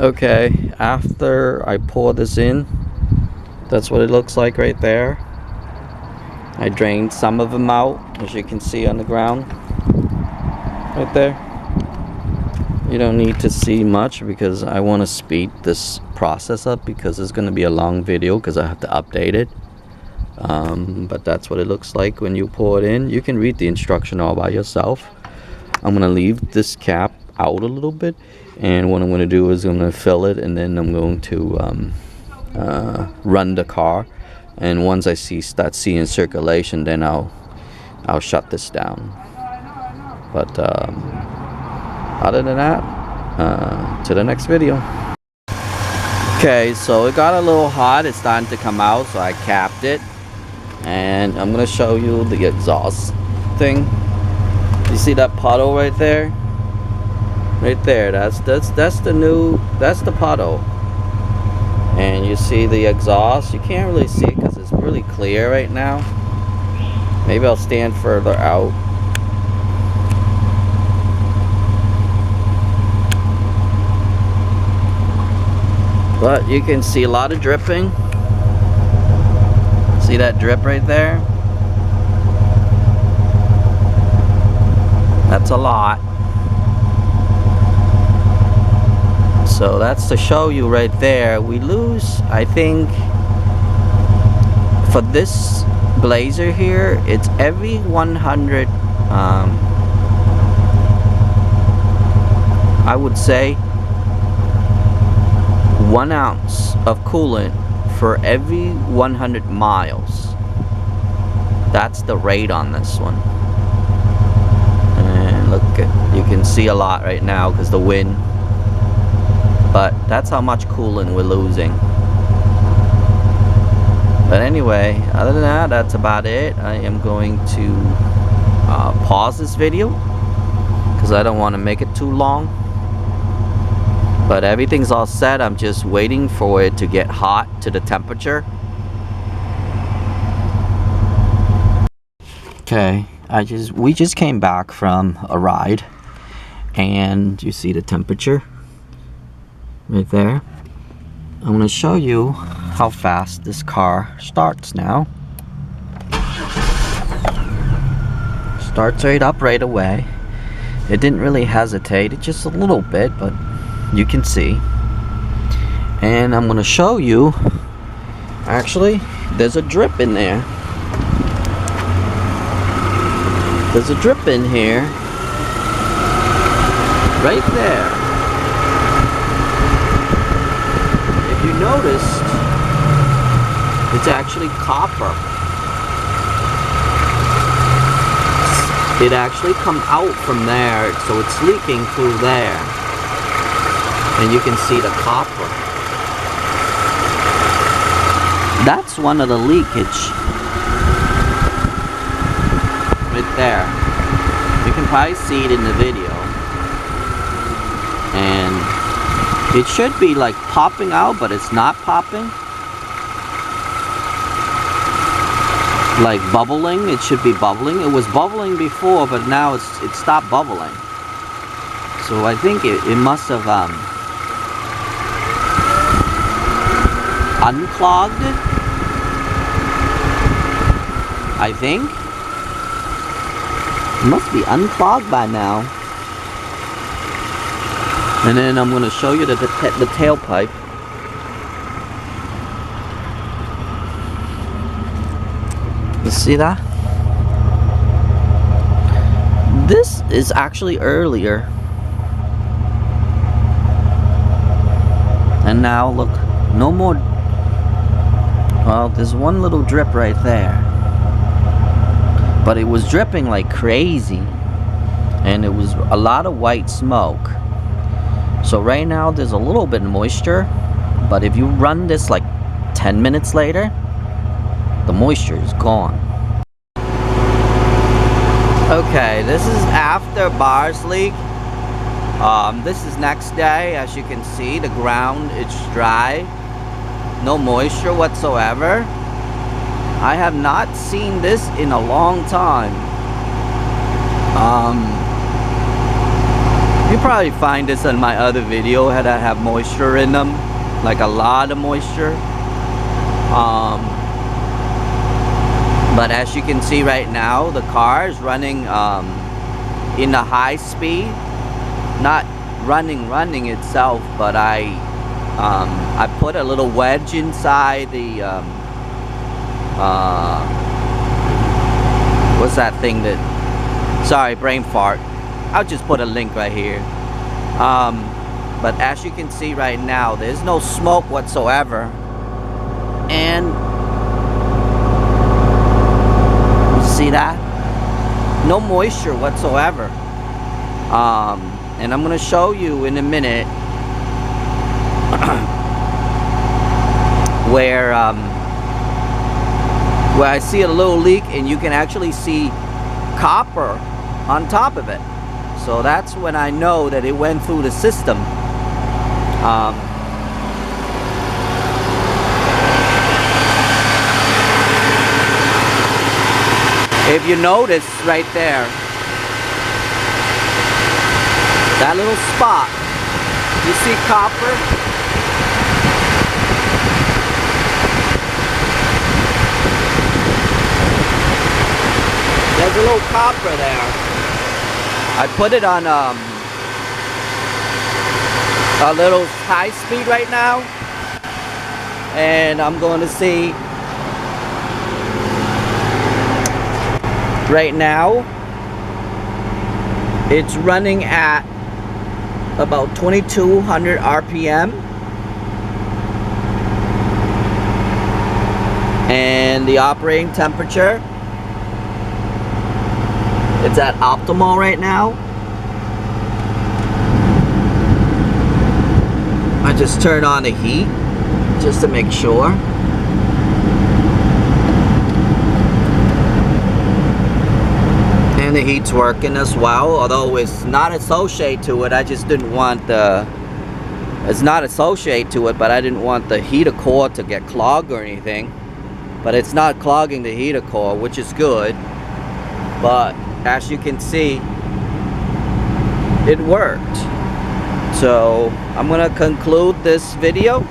Okay, after I pour this in, that's what it looks like right there. I drained some of them out, as you can see on the ground right there. You don't need to see much because I want to speed this process up because it's going to be a long video because I have to update it. But that's what it looks like when you pour it in. You can read the instruction all by yourself. I'm going to leave this cap out a little bit, and what I'm going to do is I'm going to fill it, and then I'm going to run the car, and once I start seeing circulation, then I'll shut this down. But other than that, to the next video. Okay, so it got a little hot. It's starting to come out, so I capped it, and I'm gonna show you the exhaust thing. You see that puddle right there? Right there. That's the puddle. And you see the exhaust. You can't really see it because it's really clear right now. Maybe I'll stand further out. But you can see a lot of dripping. See that drip right there? That's a lot. So that's to show you right there. We lose, I think, for this Blazer here, it's every 100, I would say 1 ounce of coolant for every 100 miles. That's the rate on this one. And look, you can see a lot right now because the wind. But that's how much coolant we're losing. But anyway, other than that, that's about it. I am going to pause this video because I don't want to make it too long. But everything's all set. I'm just waiting for it to get hot to the temperature. Okay, we just came back from a ride, and you see the temperature right there. I'm going to show you how fast this car starts now. Starts right up right away. It didn't really hesitate, it just a little bit, but you can see. And I'm going to show you, actually, there's a drip in there. There's a drip in here. Right there. If you noticed, it's actually copper. It actually come out from there, so it's leaking through there. And you can see the copper. That's one of the leakage. Right there. You can probably see it in the video. And it should be like popping out, but it's not popping. Like bubbling, it should be bubbling. It was bubbling before, but now it stopped bubbling. So I think it must have unclogged it, I think. It must be unclogged by now. And then I'm going to show you the tailpipe. You see that? This is actually earlier. And now look, no more. Well, there's one little drip right there. But it was dripping like crazy. And it was a lot of white smoke. So right now there's a little bit of moisture. But if you run this like 10 minutes later, the moisture is gone. Okay, this is after bars leak. This is next day. As you can see, the ground is dry. No moisture whatsoever. I have not seen this in a long time. You probably find this in my other video that I have moisture in them, like a lot of moisture. But as you can see right now, the car is running in a high speed, not running itself, but I put a little wedge inside the what's that thing that, sorry, brain fart. I'll just put a link right here. But as you can see right now, there's no smoke whatsoever, and you see that? No moisture whatsoever. And I'm gonna show you in a minute where I see a little leak, and you can actually see copper on top of it. So that's when I know that it went through the system. If you notice right there, that little spot, you see copper? There's a little copper there. I put it on a little high speed right now, and I'm going to see right now it's running at about 2200 RPM, and the operating temperature, it's at optimal right now. I just turn on the heat just to make sure. And the heat's working as well, although it's not associated to it. I just didn't want the, it's not associated to it, but I didn't want the heater core to get clogged or anything. But it's not clogging the heater core, which is good. But as you can see, it worked. So I'm gonna conclude this video.